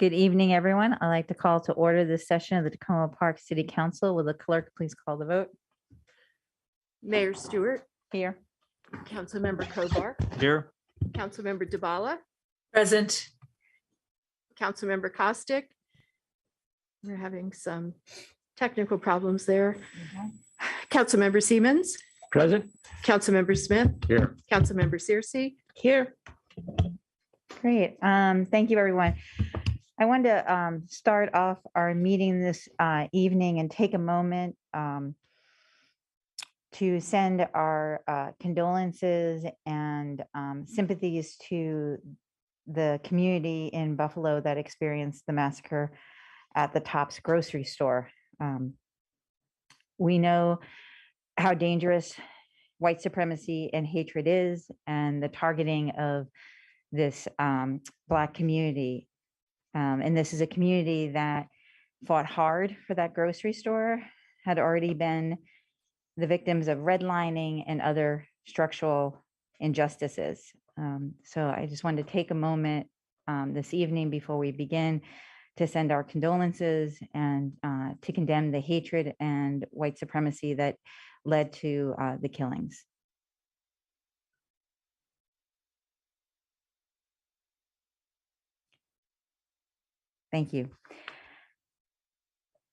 Good evening, everyone. I'd like to call to order this session of the Tacoma Park City Council. Will the clerk please call the vote? Mayor Stewart, Here. Councilmember Kovar, Here. Councilmember Dabala, Present. Councilmember Costick. We're having some technical problems there. Councilmember Siemens, Present. Councilmember Smith, Here. Councilmember Searcy. Here. Great. Thank you, everyone. I wanted to start off our meeting this evening and take a moment to send our condolences and sympathies to the community in Buffalo that experienced the massacre at the Tops grocery store. We know how dangerous white supremacy and hatred is, and the targeting of this Black community. And this is a community that fought hard for that grocery store, had already been the victims of redlining and other structural injustices. So I just wanted to take a moment this evening before we begin to send our condolences and to condemn the hatred and white supremacy that led to the killings. Thank you.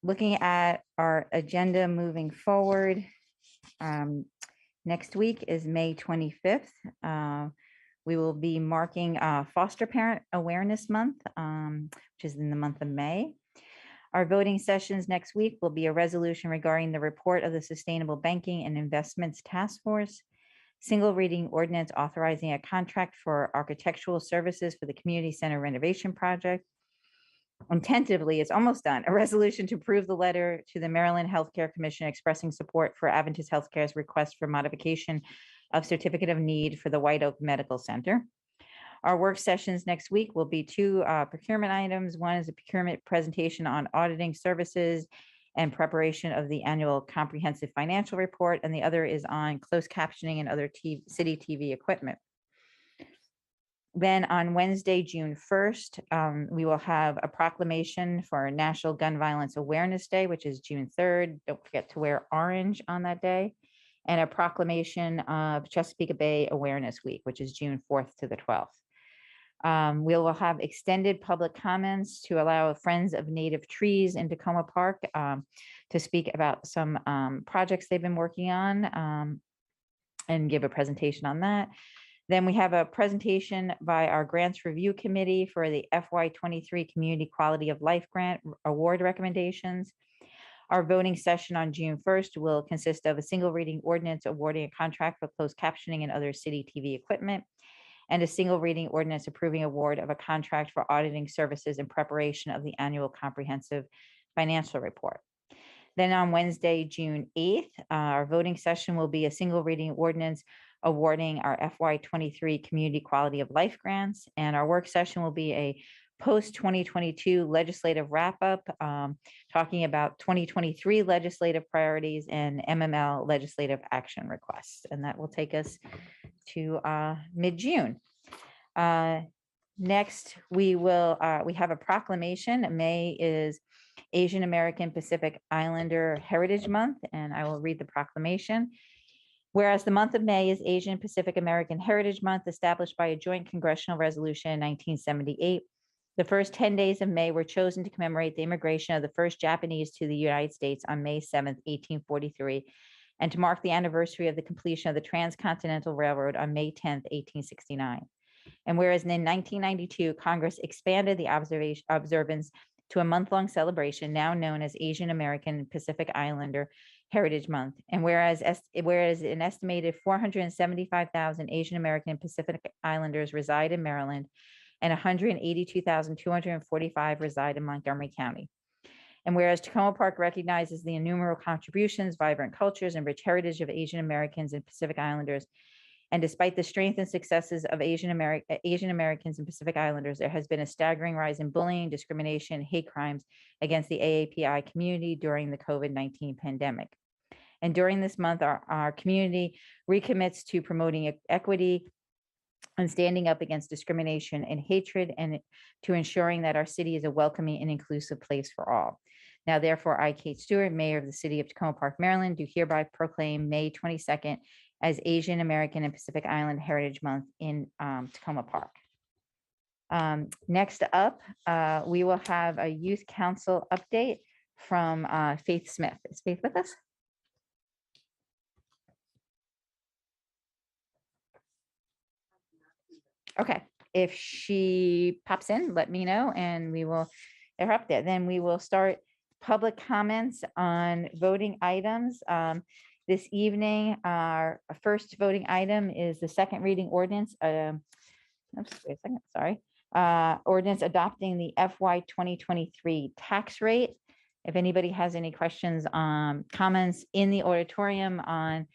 Looking at our agenda moving forward, next week is May 25th. We will be marking Foster Parent Awareness Month, which is in the month of May. Our voting sessions next week will be a resolution regarding the report of the Sustainable Banking and Investments Task Force, single reading ordinance authorizing a contract for architectural services for the community center renovation project. And tentatively, it's almost done, a resolution to approve the letter to the Maryland Healthcare Commission expressing support for Adventist Healthcare's request for modification of certificate of need for the White Oak Medical Center. Our work sessions next week will be two procurement items. One is a procurement presentation on auditing services and preparation of the annual comprehensive financial report, and the other is on closed captioning and other city TV equipment. Then on Wednesday, June 1st, we will have a proclamation for National Gun Violence Awareness Day, which is June 3rd. Don't forget to wear orange on that day. And a proclamation of Chesapeake Bay Awareness Week, which is June 4th to the 12th. We will have extended public comments to allow Friends of Native Trees in Tacoma Park to speak about some projects they've been working on and give a presentation on that. Then we have a presentation by our Grants Review Committee for the FY23 Community Quality of Life Grant Award recommendations. Our voting session on June 1st will consist of a single reading ordinance awarding a contract for closed captioning and other city TV equipment, and a single reading ordinance approving award of a contract for auditing services in preparation of the annual comprehensive financial report. Then on Wednesday, June 8th, our voting session will be a single reading ordinance awarding our FY23 Community Quality of Life grants. And our work session will be a post-2022 legislative wrap-up, talking about 2023 legislative priorities and MML legislative action requests. And that will take us to mid-June. Next, we have a proclamation. May is Asian American Pacific Islander Heritage Month, and I will read the proclamation. Whereas the month of May is Asian Pacific American Heritage Month, established by a joint congressional resolution in 1978, the first 10 days of May were chosen to commemorate the immigration of the first Japanese to the United States on May 7th, 1843, and to mark the anniversary of the completion of the Transcontinental Railroad on May 10th, 1869. And whereas in 1992, Congress expanded the observance to a month-long celebration now known as Asian American Pacific Islander Heritage Month. And whereas an estimated 475,000 Asian American Pacific Islanders reside in Maryland and 182,245 reside in Montgomery County. And whereas Tacoma Park recognizes the innumerable contributions, vibrant cultures, and rich heritage of Asian Americans and Pacific Islanders, and despite the strength and successes of Asian Americans and Pacific Islanders, there has been a staggering rise in bullying, discrimination, hate crimes against the AAPI community during the COVID-19 pandemic. And during this month, our community recommits to promoting equity, and standing up against discrimination and hatred, and to ensuring that our city is a welcoming and inclusive place for all. Now, therefore, I, Kate Stewart, Mayor of the City of Tacoma Park, Maryland, do hereby proclaim May 22nd as Asian American and Pacific Island Heritage Month in Tacoma Park. Next up, we will have a Youth Council update from Faith Smith. Is Faith with us? Okay, if she pops in, let me know and we will get her up there. Then we will start public comments on voting items. This evening, our first voting item is the second reading ordinance. Oops, wait a second, sorry. Ordinance adopting the FY 2023 tax rate. If anybody has any questions, comments in the auditorium on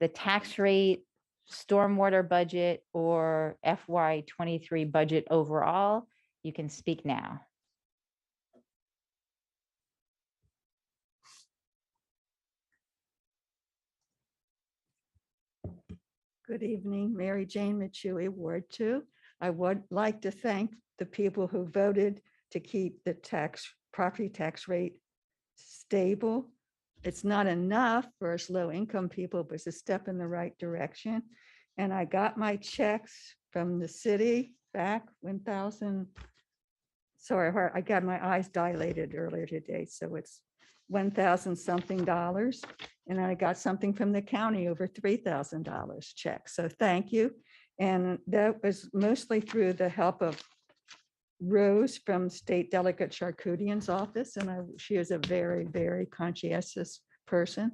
the tax rate, stormwater budget, or FY 23 budget overall, you can speak now. Good evening, Mary Jane Michui, Ward 2. I would like to thank the people who voted to keep the property tax rate stable. It's not enough for us low-income people, but it's a step in the right direction. And I got my checks from the city back 1,000. Sorry, I got my eyes dilated earlier today, so it's $1,000 something. And I got something from the county, over $3,000 check. So thank you. And that was mostly through the help of Rose from State Delegate Charkoudian's office. And she is a very, very conscientious person.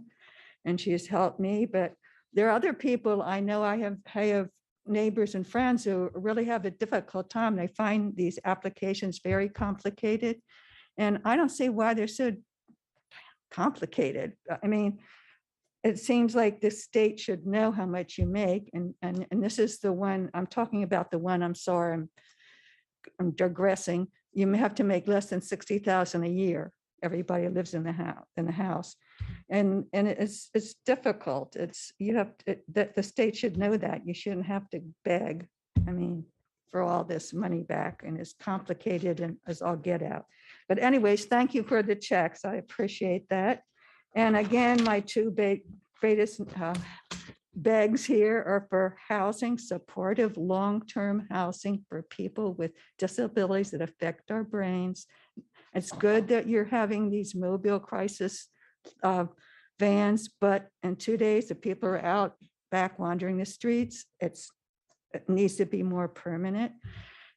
And she has helped me. But there are other people I know. I have neighbors and friends who really have a difficult time. They find these applications very complicated. And I don't see why they're so complicated. I mean, it seems like the state should know how much you make. And this is the one I'm talking about, the one, I'm sorry, I'm digressing. You may have to make less than 60,000 a year. Everybody lives in the house. And it's difficult. That the state should know that. You shouldn't have to beg, I mean, for all this money back, and it's complicated and as all get out. But anyways, thank you for the checks. I appreciate that. And again, my two greatest begs here are for housing, supportive long-term housing for people with disabilities that affect our brains. It's good that you're having these mobile crisis vans, but in 2 days, if people are out back wandering the streets, it needs to be more permanent.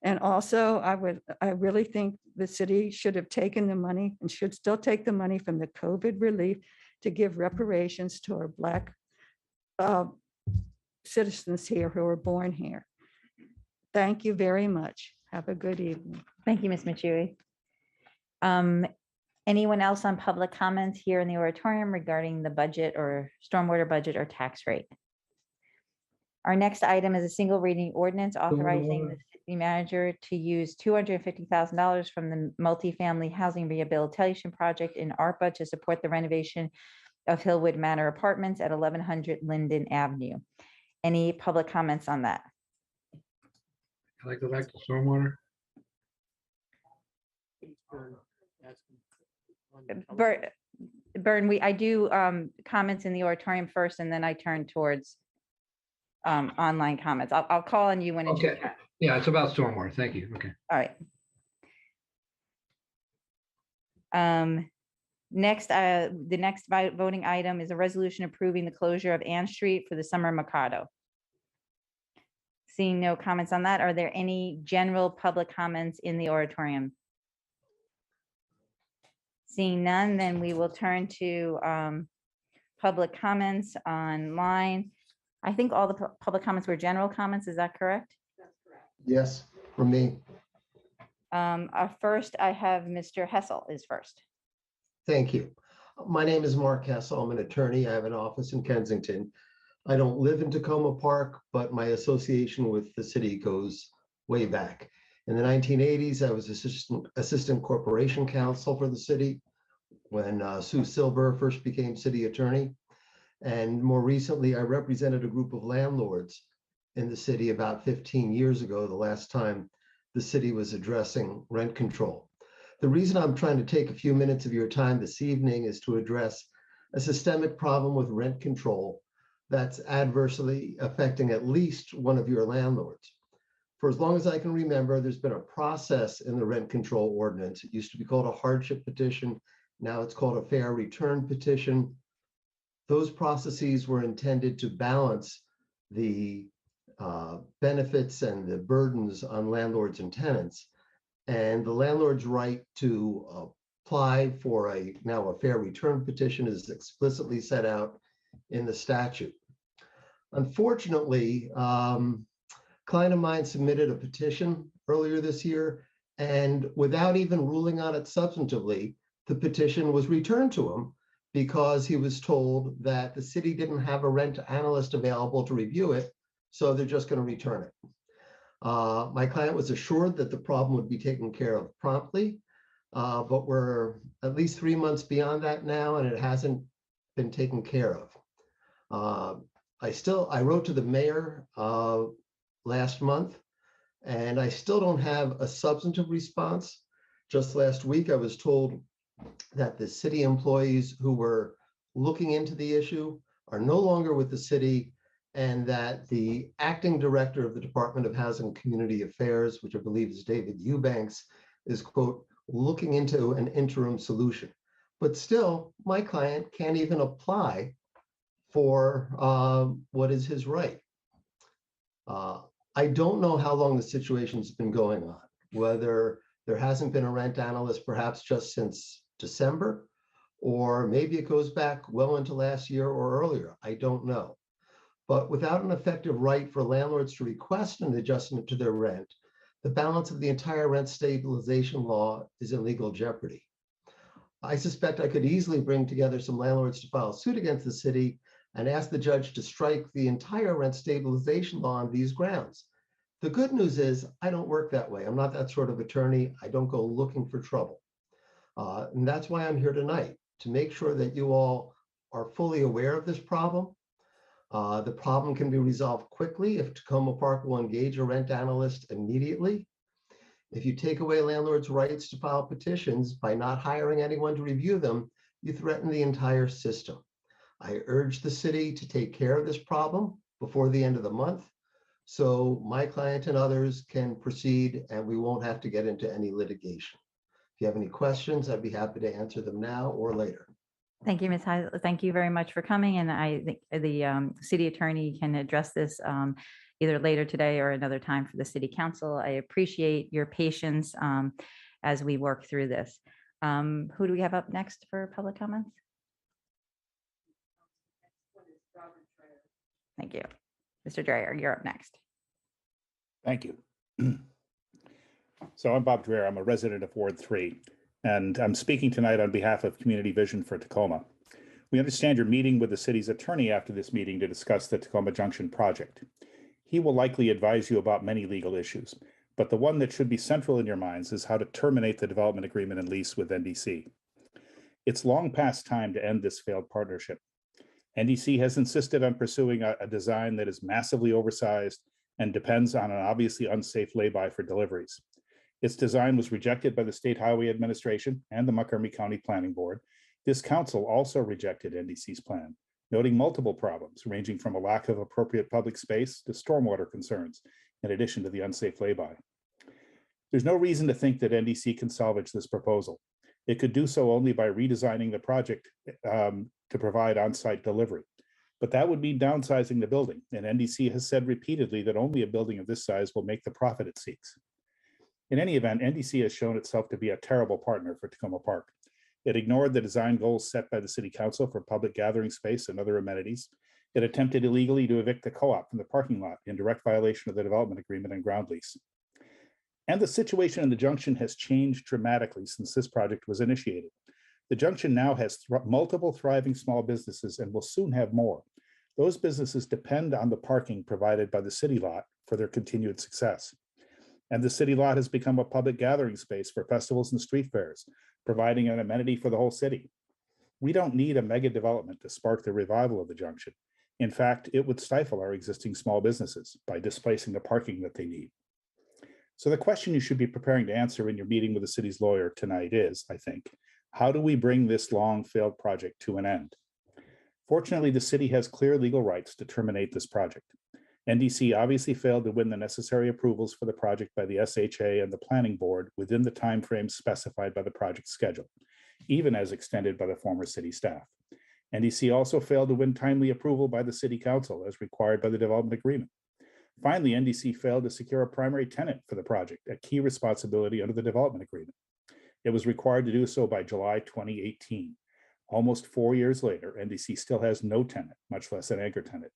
And also, I really think the city should have taken the money and should still take the money from the COVID relief to give reparations to our Black citizens here who were born here. Thank you very much. Have a good evening. Thank you, Ms. Michui. Anyone else on public comments here in the auditorium regarding the budget or stormwater budget or tax rate? Our next item is a single reading ordinance authorizing the city manager to use $250,000 from the multifamily housing rehabilitation project in ARPA to support the renovation of Hillwood Manor Apartments at 1100 Linden Avenue. Any public comments on that? Can I go back to stormwater? Bern, I do comments in the auditorium first, and then I turn towards online comments. I'll call on you when it's your Okay. turn. Yeah, it's about stormwater. Thank you. Okay. All right. Next, the next voting item is a resolution approving the closure of Ann Street for the summer Mercado. Seeing no comments on that, are there any general public comments in the auditorium? Seeing none, then we will turn to public comments online. I think all the public comments were general comments. Is that correct? Yes, for me. First, I have Mr. Hessel is first. Thank you. My name is Mark Hessel. I'm an attorney. I have an office in Kensington. I don't live in Tacoma Park, but my association with the city goes way back. In the 1980s, I was assistant corporation counsel for the city when Sue Silver first became city attorney. And more recently, I represented a group of landlords in the city about 15 years ago, the last time the city was addressing rent control. The reason I'm trying to take a few minutes of your time this evening is to address a systemic problem with rent control that's adversely affecting at least one of your landlords. For as long as I can remember, there's been a process in the rent control ordinance. It used to be called a hardship petition. Now it's called a fair return petition. Those processes were intended to balance the benefits and the burdens on landlords and tenants. And the landlord's right to apply for now a fair return petition is explicitly set out in the statute. Unfortunately, client of mine submitted a petition earlier this year, and without even ruling on it substantively, the petition was returned to him because he was told that the city didn't have a rent analyst available to review it, so they're just going to return it. My client was assured that the problem would be taken care of promptly, but we're at least 3 months beyond that now, and it hasn't been taken care of. I wrote to the mayor last month, and I still don't have a substantive response. Just last week, I was told that the city employees who were looking into the issue are no longer with the city, and that the acting director of the Department of Housing and Community Affairs, which I believe is David Eubanks, is, quote, looking into an interim solution. But still, my client can't even apply for what is his right. I don't know how long the situation's been going on, whether there hasn't been a rent analyst perhaps just since December, or maybe it goes back well into last year or earlier. I don't know. But without an effective right for landlords to request an adjustment to their rent, the balance of the entire rent stabilization law is in legal jeopardy. I suspect I could easily bring together some landlords to file suit against the city and ask the judge to strike the entire rent stabilization law on these grounds. The good news is I don't work that way. I'm not that sort of attorney. I don't go looking for trouble. And that's why I'm here tonight, to make sure that you all are fully aware of this problem. The problem can be resolved quickly if Tacoma Park will engage a rent analyst immediately. If you take away landlords' rights to file petitions by not hiring anyone to review them, you threaten the entire system. I urge the city to take care of this problem before the end of the month, so my client and others can proceed and we won't have to get into any litigation. If you have any questions, I'd be happy to answer them now or later. Thank you, Ms. Heisler. Thank you very much for coming. And I think the city attorney can address this either later today or another time for the city council. I appreciate your patience as we work through this. Who do we have up next for public comments? Thank you. Mr. Dreyer, you're up next. Thank you. So I'm Bob Dreyer. I'm a resident of Ward 3, and I'm speaking tonight on behalf of Community Vision for Tacoma. We understand you're meeting with the city's attorney after this meeting to discuss the Tacoma Junction project. He will likely advise you about many legal issues, but the one that should be central in your minds is how to terminate the development agreement and lease with NDC. It's long past time to end this failed partnership. NDC has insisted on pursuing a design that is massively oversized and depends on an obviously unsafe lay-by for deliveries. Its design was rejected by the State Highway Administration and the Montgomery County Planning Board. This council also rejected NDC's plan, noting multiple problems ranging from a lack of appropriate public space to stormwater concerns, in addition to the unsafe lay-by. There's no reason to think that NDC can salvage this proposal. It could do so only by redesigning the project to provide on-site delivery. But that would mean downsizing the building, and NDC has said repeatedly that only a building of this size will make the profit it seeks. In any event, NDC has shown itself to be a terrible partner for Tacoma Park. It ignored the design goals set by the City Council for public gathering space and other amenities. It attempted illegally to evict the co-op from the parking lot in direct violation of the development agreement and ground lease. And the situation in the junction has changed dramatically since this project was initiated. The junction now has multiple thriving small businesses and will soon have more. Those businesses depend on the parking provided by the city lot for their continued success. And the city lot has become a public gathering space for festivals and street fairs, providing an amenity for the whole city. We don't need a mega development to spark the revival of the junction. In fact, it would stifle our existing small businesses by displacing the parking that they need. So the question you should be preparing to answer in your meeting with the city's lawyer tonight is, I think, how do we bring this long failed project to an end? Fortunately, the city has clear legal rights to terminate this project. NDC obviously failed to win the necessary approvals for the project by the SHA and the planning board within the timeframe specified by the project schedule, even as extended by the former city staff. NDC also failed to win timely approval by the city council as required by the development agreement. Finally, NDC failed to secure a primary tenant for the project, a key responsibility under the development agreement. It was required to do so by July 2018. Almost 4 years later, NDC still has no tenant, much less an anchor tenant.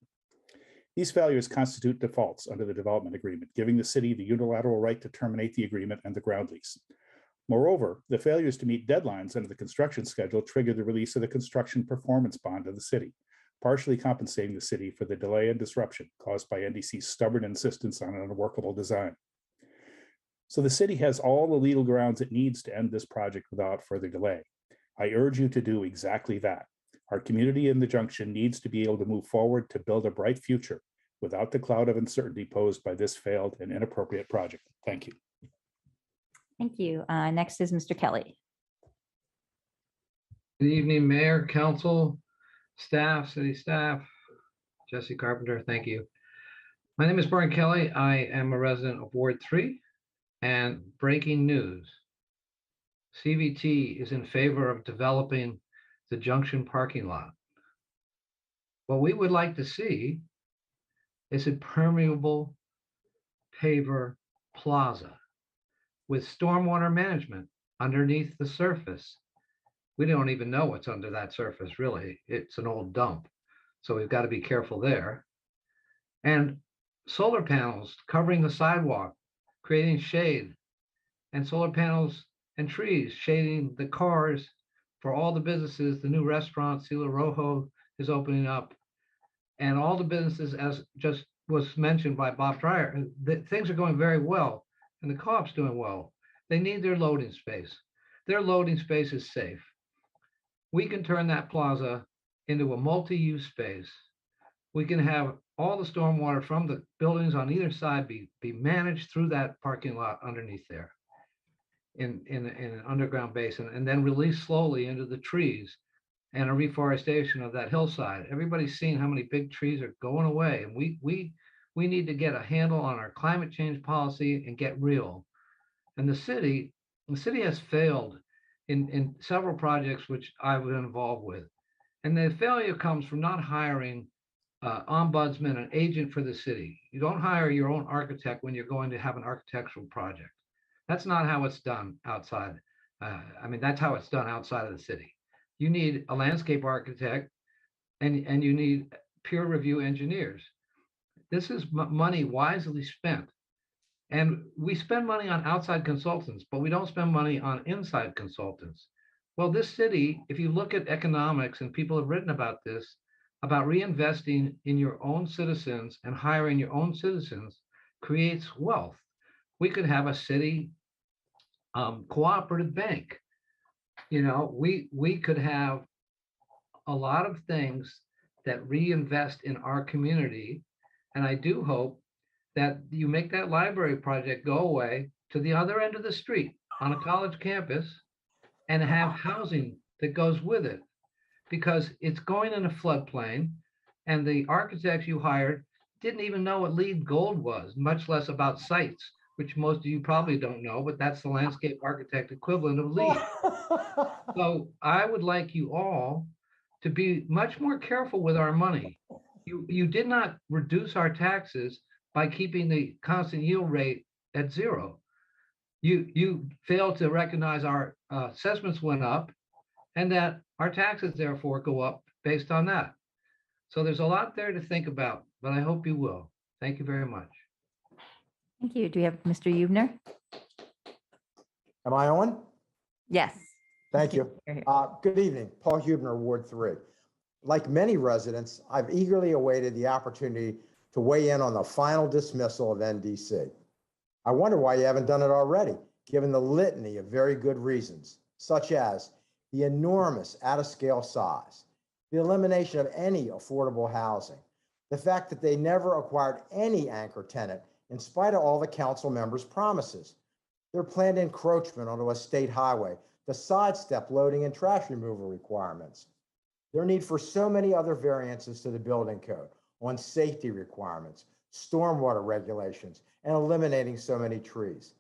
These failures constitute defaults under the development agreement, giving the city the unilateral right to terminate the agreement and the ground lease. Moreover, the failures to meet deadlines under the construction schedule triggered the release of the construction performance bond of the city, partially compensating the city for the delay and disruption caused by NDC's stubborn insistence on an unworkable design. So the city has all the legal grounds it needs to end this project without further delay. I urge you to do exactly that. Our community in the junction needs to be able to move forward to build a bright future without the cloud of uncertainty posed by this failed and inappropriate project. Thank you. Thank you. Next is Mr. Kelly. Good evening, Mayor, Council, staff, city staff, Jesse Carpenter, thank you. My name is Brian Kelly. I am a resident of Ward 3, and breaking news. CVT is in favor of developing the junction parking lot. What we would like to see is a permeable paver plaza with stormwater management underneath the surface. We don't even know what's under that surface, really. It's an old dump. So we've got to be careful there. And solar panels covering the sidewalk, creating shade, and solar panels and trees shading the cars for all the businesses. The new restaurant, Sila Rojo, is opening up. And all the businesses, as just was mentioned by Bob Dreyer, things are going very well, and the co-op's doing well. They need their loading space. Their loading space is safe. We can turn that plaza into a multi-use space. We can have all the stormwater from the buildings on either side be managed through that parking lot underneath there in an underground basin, and then released slowly into the trees and a reforestation of that hillside. Everybody's seen how many big trees are going away, and we need to get a handle on our climate change policy and get real. And the city has failed in several projects which I was involved with. And the failure comes from not hiring ombudsman, an agent for the city. You don't hire your own architect when you're going to have an architectural project. That's not how it's done outside. That's how it's done outside of the city. You need a landscape architect and you need peer review engineers. This is money wisely spent. And we spend money on outside consultants, but we don't spend money on inside consultants. Well, this city, if you look at economics, and people have written about this, about reinvesting in your own citizens and hiring your own citizens creates wealth. We could have a city cooperative bank. You know, we could have a lot of things that reinvest in our community. And I do hope that you make that library project go away to the other end of the street on a college campus and have housing that goes with it, because it's going in a floodplain, and the architects you hired didn't even know what LEED Gold was, much less about sites, which most of you probably don't know, but that's the landscape architect equivalent of LEED. So I would like you all to be much more careful with our money. You did not reduce our taxes by keeping the constant yield rate at zero. You failed to recognize our assessments went up, and that our taxes therefore go up based on that. So there's a lot there to think about, but I hope you will. Thank you very much. Thank you. Do we have Mr. Hubner? Am I on? Yes. Thank you. You're here. Good evening, Paul Hubner, Ward 3. Like many residents, I've eagerly awaited the opportunity to weigh in on the final dismissal of NDC. I wonder why you haven't done it already, given the litany of very good reasons, such as the enormous out-of-scale size, the elimination of any affordable housing, The fact that they never acquired any anchor tenant in spite of all the council members' promises. Their planned encroachment onto a state highway to sidestep loading and trash removal requirements. Their need for so many other variances to the building code on safety requirements, stormwater regulations, and eliminating so many trees.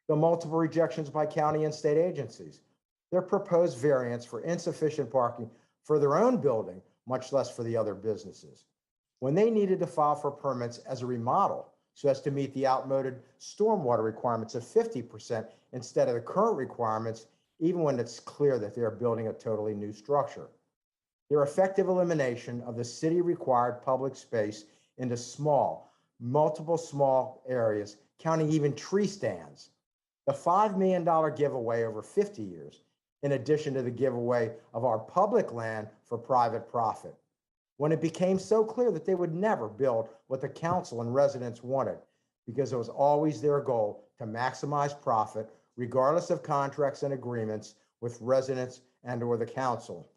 The multiple rejections by county and state agencies. Their proposed variance for insufficient parking for their own building, much less for the other businesses. When they needed to file for permits as a remodel so as to meet the outmoded stormwater requirements of 50% instead of the current requirements, even when it's clear that they are building a totally new structure. Their effective elimination of the city-required public space into multiple small areas, counting even tree stands. The $5 million giveaway over 50 years, in addition to the giveaway of our public land for private profit. When it became so clear that they would never build what the council and residents wanted, because it was always their goal to maximize profit, regardless of contracts and agreements with residents and/or the council.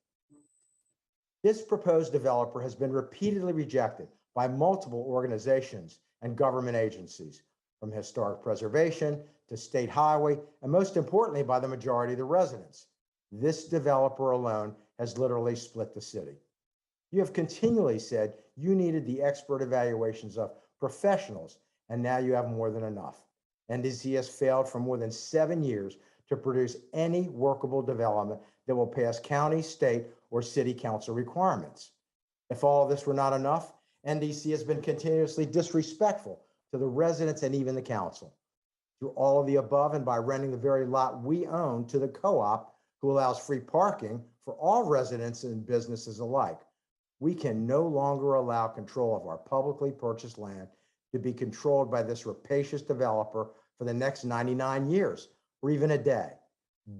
This proposed developer has been repeatedly rejected by multiple organizations and government agencies, from historic preservation to state highway, and most importantly, by the majority of the residents. This developer alone has literally split the city. You have continually said you needed the expert evaluations of professionals, and now you have more than enough. NDC has failed for more than 7 years to produce any workable development that will pass county, state, or city council requirements. If all of this were not enough, NDC has been continuously disrespectful to the residents and even the council. Through all of the above and by renting the very lot we own to the co-op, who allows free parking for all residents and businesses alike, we can no longer allow control of our publicly purchased land to be controlled by this rapacious developer for the next 99 years or even a day.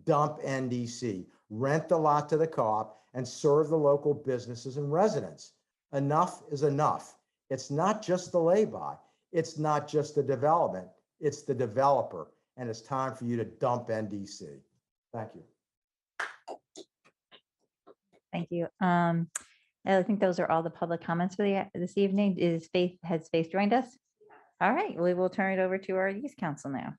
Dump NDC, rent the lot to the co-op, and serve the local businesses and residents. Enough is enough. It's not just the lay-by. It's not just the development. It's the developer. And it's time for you to dump NDC. Thank you. Thank you. I think those are all the public comments for this evening. Has Faith joined us? All right, we will turn it over to our youth council now.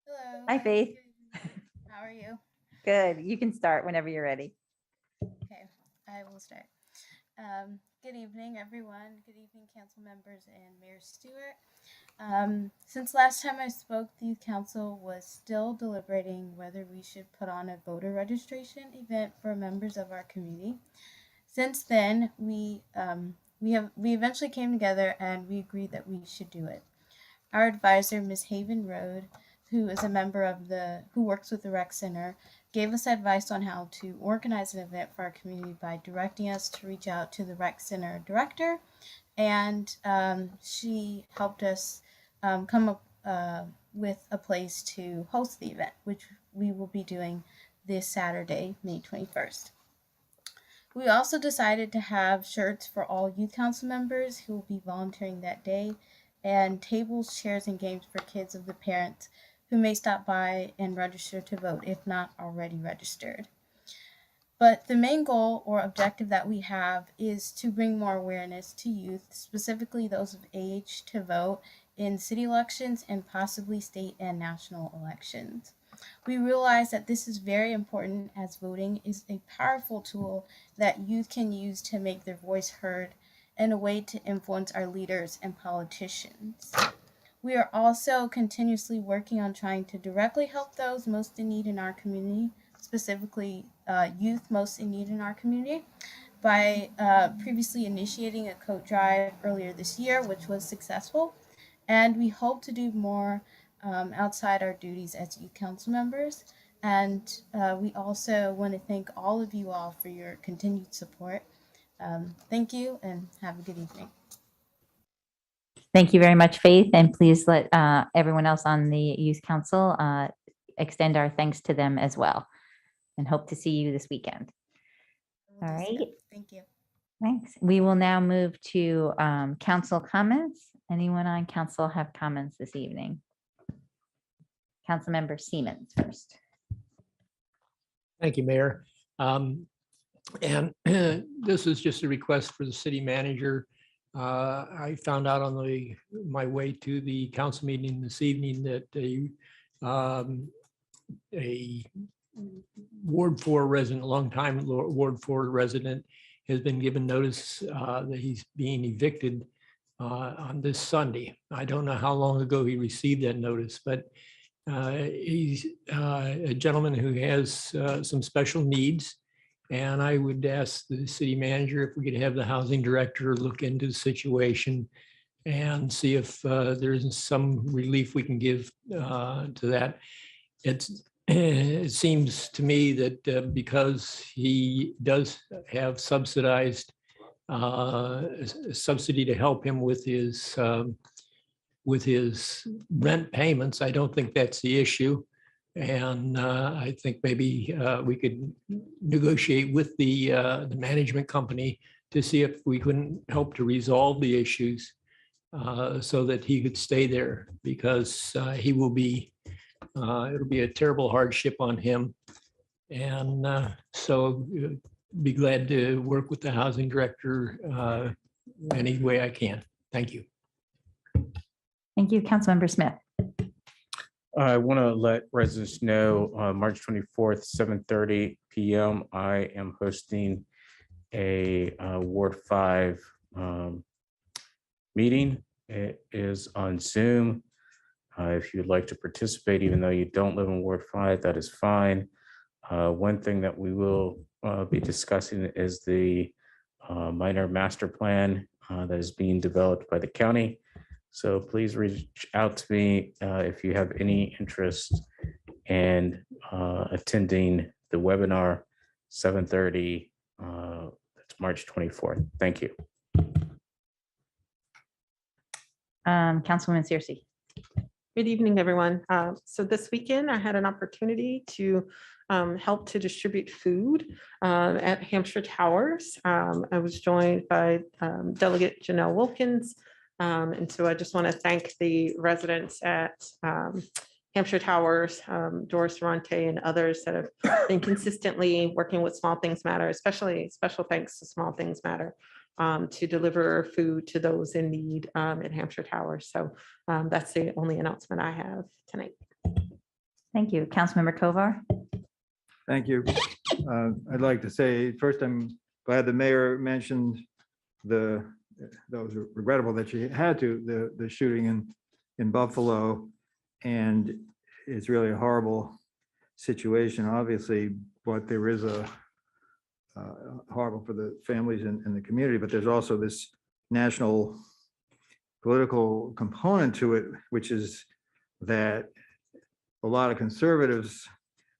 Hello. Hi, Faith. Good evening. How are you? Good. You can start whenever you're ready. Okay, I will start. Good evening, everyone. Good evening, council members and Mayor Stewart. Since last time I spoke, the youth council was still deliberating whether we should put on a voter registration event for members of our community. Since then, we eventually came together and we agreed that we should do it. Our advisor, Ms. Haven Road, who is a member who works with the rec center, gave us advice on how to organize an event for our community by directing us to reach out to the rec center director, and she helped us come up with a place to host the event, which we will be doing this Saturday, May 21st. We also decided to have shirts for all youth council members who will be volunteering that day, and tables, chairs, and games for kids of the parents who may stop by and register to vote if not already registered. But the main goal or objective that we have is to bring more awareness to youth, specifically those of age to vote in city elections and possibly state and national elections. We realize that this is very important, as voting is a powerful tool that youth can use to make their voice heard and a way to influence our leaders and politicians. We are also continuously working on trying to directly help those most in need in our community, specifically youth most in need in our community, by previously initiating a coat drive earlier this year, which was successful. And we hope to do more outside our duties as youth council members. And we also want to thank all of you all for your continued support. Thank you and have a good evening. Thank you very much, Faith, and please let everyone else on the youth council extend our thanks to them as well, and hope to see you this weekend. We'll All do so. right. Thank you. Thanks. We will now move to council comments. Anyone on council have comments this evening? Councilmember Siemens first. Thank you, Mayor. And this is just a request for the city manager. I found out on my way to the council meeting this evening that a Ward 4 resident, a longtime Ward 4 resident, has been given notice that he's being evicted on this Sunday. I don't know how long ago he received that notice, but he's a gentleman who has some special needs. And I would ask the city manager if we could have the housing director look into the situation and see if there's some relief we can give to that. It seems to me that because he does have subsidized subsidy to help him with his rent payments, I don't think that's the issue. And I think maybe we could negotiate with the management company to see if we couldn't help to resolve the issues so that he could stay there, because he will be, it'll be a terrible hardship on him. And so be glad to work with the housing director any way I can. Thank you. Thank you, Councilmember Smith. I want to let residents know March 24th, 7:30 p.m. I am hosting a Ward 5 meeting. It is on Zoom. If you'd like to participate, even though you don't live in Ward 5, that is fine. One thing that we will be discussing is the minor master plan that is being developed by the county. So please reach out to me if you have any interest in attending the webinar, 7:30, that's March 24th. Thank you. Councilwoman Searcy. Good evening, everyone. So this weekend, I had an opportunity to help to distribute food at Hampshire Towers. I was joined by Delegate Janelle Wilkins. And so I just want to thank the residents at Hampshire Towers, Doris Durante and others that have been consistently working with Small Things Matter, especially special thanks to Small Things Matter to deliver food to those in need at Hampshire Towers. So that's the only announcement I have tonight. Thank you. Councilmember Kovar. Thank you. I'd like to say, first, I'm glad the mayor mentioned that was regrettable that she had to, the shooting in Buffalo. And it's really a horrible situation, obviously, but there is a horrible for the families and the community, but there's also this national political component to it, which is that a lot of conservatives,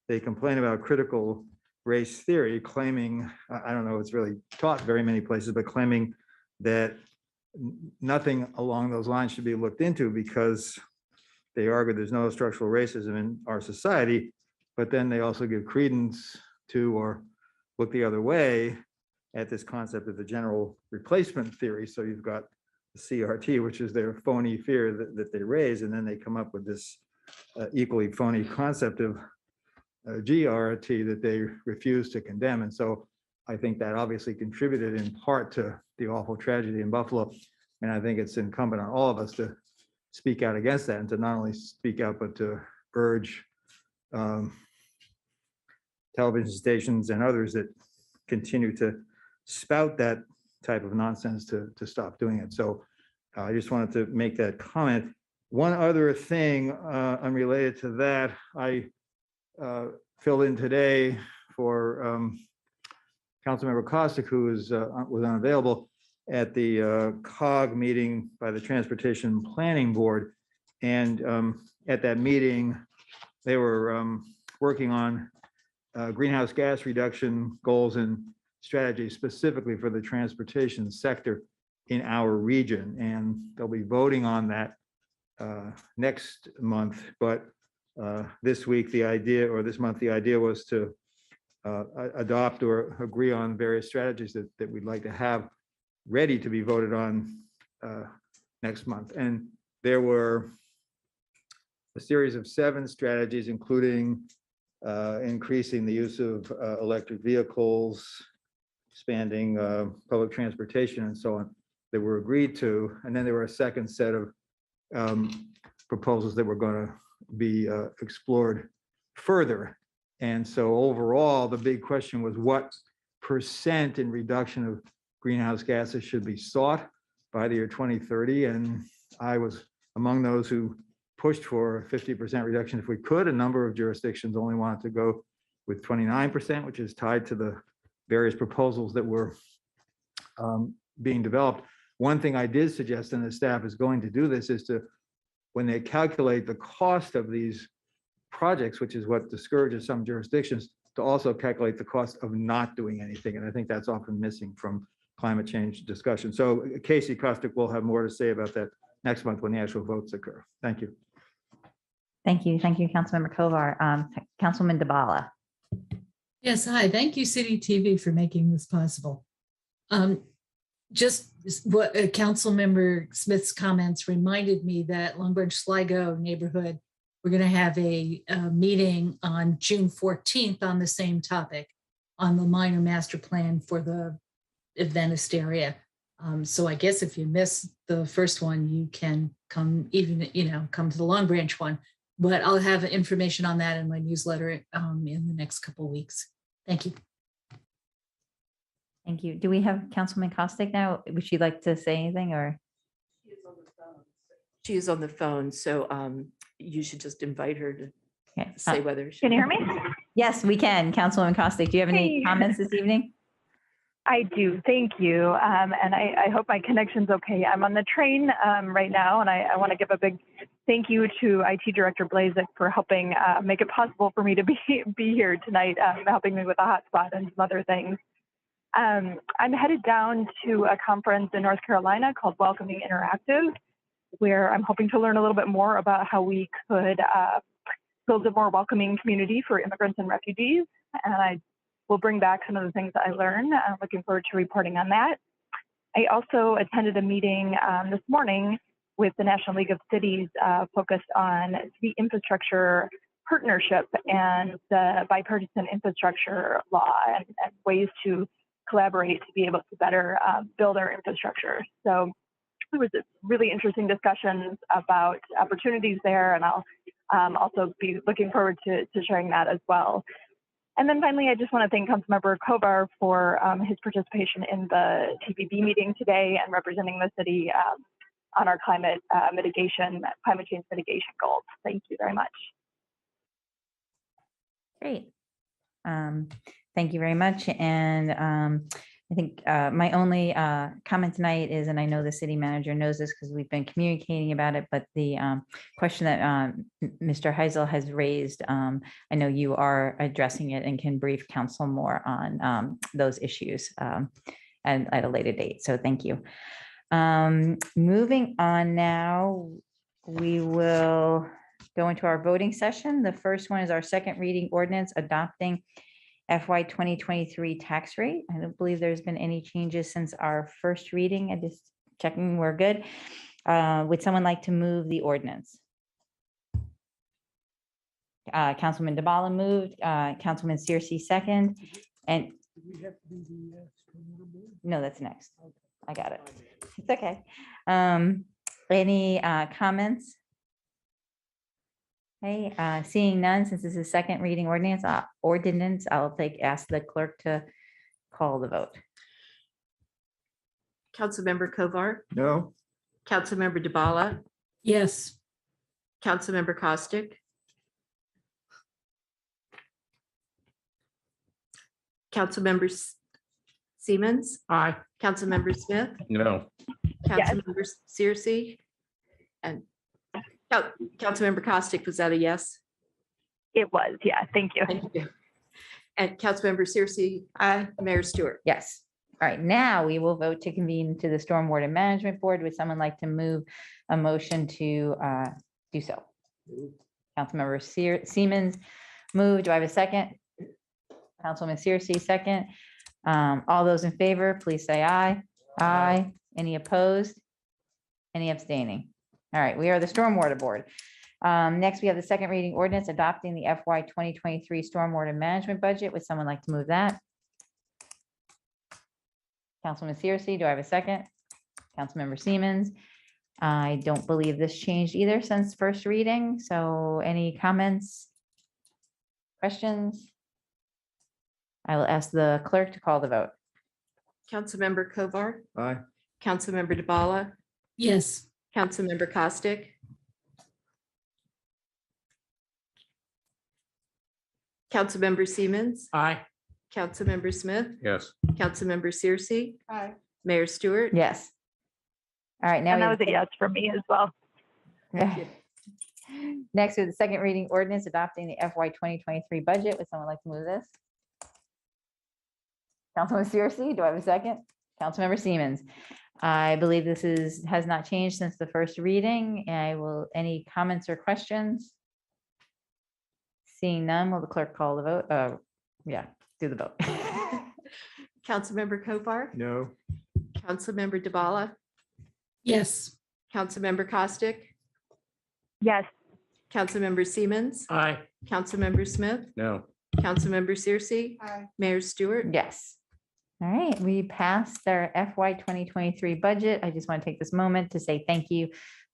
they complain about critical race theory, claiming, I don't know, it's really taught very many places, but claiming that nothing along those lines should be looked into because they argue there's no structural racism in our society, but then they also give credence to or look the other way at this concept of the general replacement theory. So you've got the CRT, which is their phony fear that they raise, and then they come up with this equally phony concept of GRT that they refuse to condemn. And so I think that obviously contributed in part to the awful tragedy in Buffalo. And I think it's incumbent on all of us to speak out against that and to not only speak out, but to urge television stations and others that continue to spout that type of nonsense to stop doing it. So I just wanted to make that comment. One other thing unrelated to that, I filled in today for Councilmember Costick, who was unavailable at the COG meeting by the Transportation Planning Board. And at that meeting, they were working on greenhouse gas reduction goals and strategies specifically for the transportation sector in our region. And they'll be voting on that next month. But this week, the idea, or this month, the idea was to adopt or agree on various strategies that we'd like to have ready to be voted on next month. And there were a series of 7 strategies, including increasing the use of electric vehicles, expanding public transportation and so on that were agreed to. And then there were a second set of proposals that were going to be explored further. And so overall, the big question was what percent in reduction of greenhouse gases should be sought by the year 2030. And I was among those who pushed for a 50% reduction if we could. A number of jurisdictions only wanted to go with 29%, which is tied to the various proposals that were being developed. One thing I did suggest, and the staff is going to do this, is to, when they calculate the cost of these projects, which is what discourages some jurisdictions, to also calculate the cost of not doing anything. And I think that's often missing from climate change discussion. So Casey Kostick will have more to say about that next month when the actual votes occur. Thank you. Thank you. Thank you, Councilmember Kovar. Councilman DeBala. Yes, hi. Thank you, City TV, for making this possible. Just what Councilmember Smith's comments reminded me that Long Branch Sligo neighborhood, we're going to have a meeting on June 14th on the same topic, on the minor master plan for the Adventist area. So I guess if you miss the first one, you can come come to the Long Branch one. But I'll have information on that in my newsletter in the next couple of weeks. Thank you. Thank you. Do we have Councilman Kostick now? Would you like to say anything or? She is on the phone, so you should just invite her to Okay. say whether. Can you hear me? Yes, we can. Councilwoman Kostick, do you have any Hey. comments this evening? I do. Thank you. And I hope my connection's okay. I'm on the train right now, and I want to give a big thank you to IT Director Blazek for helping make it possible for me to be here tonight, helping me with a hotspot and some other things. I'm headed down to a conference in North Carolina called Welcoming Interactive, where I'm hoping to learn a little bit more about how we could build a more welcoming community for immigrants and refugees. And I will bring back some of the things that I learned. I'm looking forward to reporting on that. I also attended a meeting this morning with the National League of Cities focused on city infrastructure partnership and the bipartisan infrastructure law and ways to collaborate to be able to better build our infrastructure. So it was really interesting discussions about opportunities there, and I'll also be looking forward to sharing that as well. And then finally, I just want to thank Councilmember Kovar for his participation in the TPB meeting today and representing the city on our climate change mitigation goals. Thank you very much. Great. Thank you very much. And I think my only comment tonight is, and I know the city manager knows this because we've been communicating about it, but the question that Mr. Heisel has raised, I know you are addressing it and can brief council more on those issues and at a later date. So thank you. Moving on now, we will go into our voting session. The first one is our second reading ordinance adopting FY 2023 tax rate. I don't believe there's been any changes since our first reading. I just checking we're good. Would someone like to move the ordinance? Councilman DeBala moved, Councilman Searcy second, and no, that's next. I got it. It's okay. Any comments? Okay, seeing none, since this is second reading ordinance, I'll ask the clerk to call the vote. Councilmember Kovar, No. Councilmember DeBala, Yes. Councilmember Kostick, Councilmember Siemens, Aye. Councilmember Smith, No. Councilmember Searcy, and Councilmember Kostick, was that a yes? It was, yeah, thank you. Thank you. And Councilmember Searcy, aye. Mayor Stewart. Yes. All right, now we will vote to convene to the Stormwater Management Board. Would someone like to move a motion to do so? Councilmember Siemens moved. Do I have a second? Councilman Searcy, second. All those in favor, please say aye. Aye. Any opposed? Any abstaining? All right, we are the Stormwater Board. Next, we have the second reading ordinance adopting the FY 2023 Stormwater Management Budget. Would someone like to move that? Councilman Searcy, do I have a second? Councilmember Siemens. I don't believe this changed either since first reading. So any comments? Questions? I will ask the clerk to call the vote. Councilmember Kovar, Aye. Councilmember DeBala, Yes. Councilmember Costick, Councilmember Siemens, Aye. Councilmember Smith, Yes. Councilmember Searcy, Aye. Mayor Stewart. Yes. All right, now. And we that have was a yes for me as well. Next, with the second reading ordinance adopting the FY 2023 budget. Would someone like to move this? Councilman Searcy, do I have a second? Councilmember Siemens. I believe this has not changed since the first reading. Any comments or questions? Seeing none, will the clerk call the vote? Yeah, do the vote. Councilmember Kovar, No. Councilmember DeBala, Yes. Councilmember Costick, Yes. Councilmember Siemens, Aye. Councilmember Smith, No. Councilmember Searcy, Mayor Stewart. Yes. All right, we passed our FY 2023 budget. I just want to take this moment to say thank you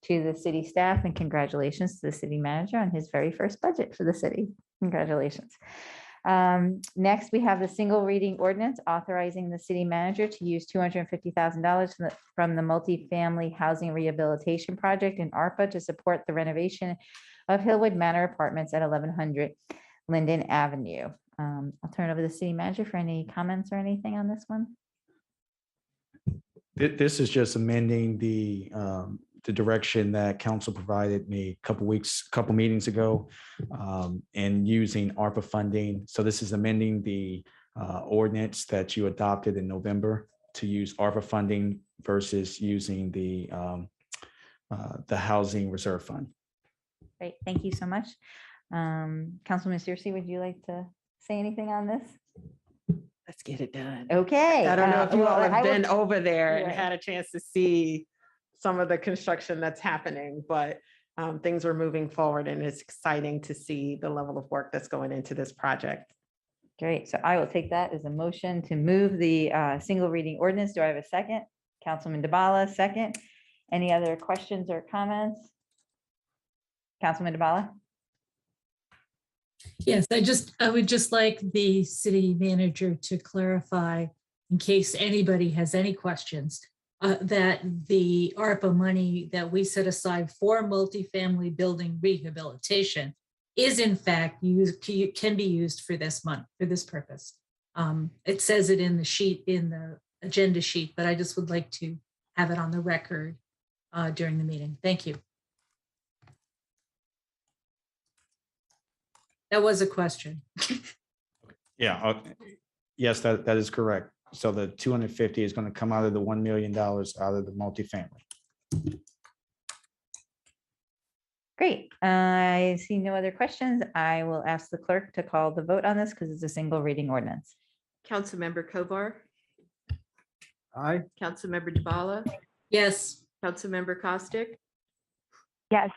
to the city staff and congratulations to the city manager on his very first budget for the city. Congratulations. Next, we have the single reading ordinance authorizing the city manager to use $250,000 from the multifamily housing rehabilitation project in ARPA to support the renovation of Hillwood Manor Apartments at 1100 Linden Avenue. I'll turn it over to the city manager for any comments or anything on this one. This is just amending the direction that council provided me a couple meetings ago, and using ARPA funding. So this is amending the ordinance that you adopted in November to use ARPA funding versus using the Housing Reserve Fund. Great, thank you so much. Councilman Searcy, would you like to say anything on this? Let's get it done. Okay. I don't know if you all have been will- over there and Right. had a chance to see some of the construction that's happening, but things are moving forward and it's exciting to see the level of work that's going into this project. Great, so I will take that as a motion to move the single reading ordinance. Do I have a second? Councilman DeBala, second. Any other questions or comments? Councilman DeBala? Yes, I would just like the city manager to clarify, in case anybody has any questions, that the ARPA money that we set aside for multifamily building rehabilitation is in fact can be used for this month, for this purpose. It says it in the sheet, in the agenda sheet, but I just would like to have it on the record during the meeting. Thank you. That was a question. Yeah, yes, that is correct. So the 250 is going to come out of the $1 million out of the multifamily. Great, I see no other questions. I will ask the clerk to call the vote on this because it's a single reading ordinance. Councilmember Kovar, Aye. Councilmember DeBala, Yes. Councilmember Costick, Yes.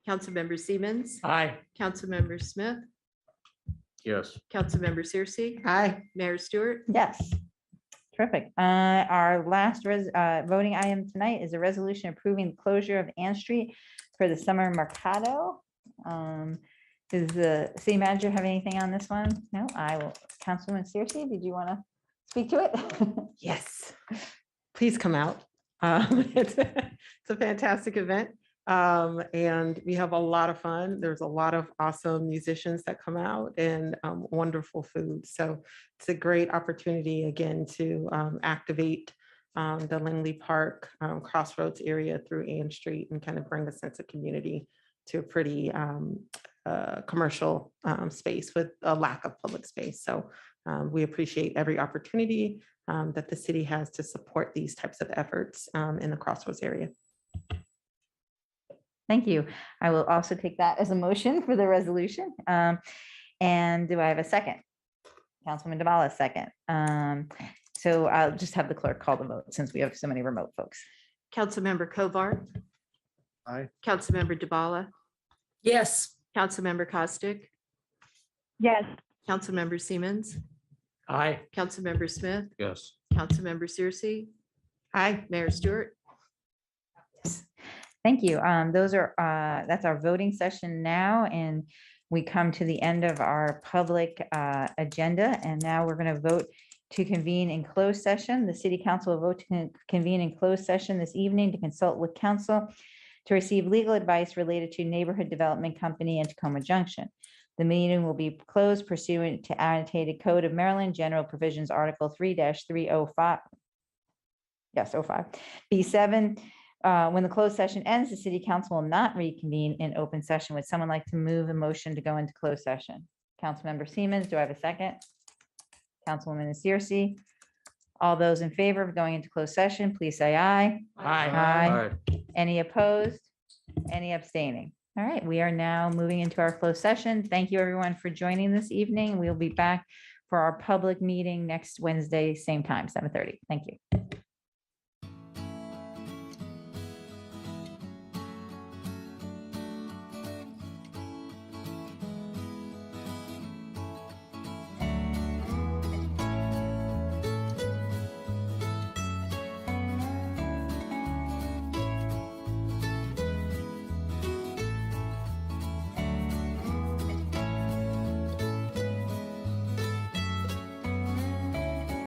Councilmember Siemens, Aye. Councilmember Smith, Yes. Councilmember Searcy, Aye. Mayor Stewart. Yes. Terrific. Our last voting item tonight is a resolution approving the closure of Ann Street for the summer mercado. Does the city manager have anything on this one? No, I will. Councilwoman Searcy, did you want to speak to it? Yes, please come out. It's a fantastic event. And we have a lot of fun. There's a lot of awesome musicians that come out and wonderful food. So it's a great opportunity again to activate the Langley Park Crossroads area through Ann Street and kind of bring a sense of community to a pretty commercial space with a lack of public space. So we appreciate every opportunity that the city has to support these types of efforts in the Crossroads area. Thank you. I will also take that as a motion for the resolution. And do I have a second? Councilman DeBala, second. So I'll just have the clerk call the vote since we have so many remote folks. Councilmember Kovar, Aye. Councilmember DeBala, Yes. Councilmember Costick, Yes. Councilmember Siemens, Aye. Councilmember Smith, Yes. Councilmember Searcy. Aye. Mayor Stewart. Thank you. That's our voting session now, and we come to the end of our public agenda, and now we're going to vote to convene in closed session. The city council will vote to convene in closed session this evening to consult with council to receive legal advice related to Neighborhood Development Company in Tacoma Junction. The meeting will be closed pursuant to annotated Code of Maryland General Provisions, Article 3-305. Yes, 05. B7. When the closed session ends, the city council will not reconvene in open session. Would someone like to move a motion to go into closed session? Councilmember Siemens, do I have a second? Councilwoman Searcy. All those in favor of going into closed session, please say aye. Aye. Any opposed? Any abstaining? All right, we are now moving into our closed session. Thank you, everyone, for joining this evening. We'll be back for our public meeting next Wednesday, same time, 7:30. Thank you.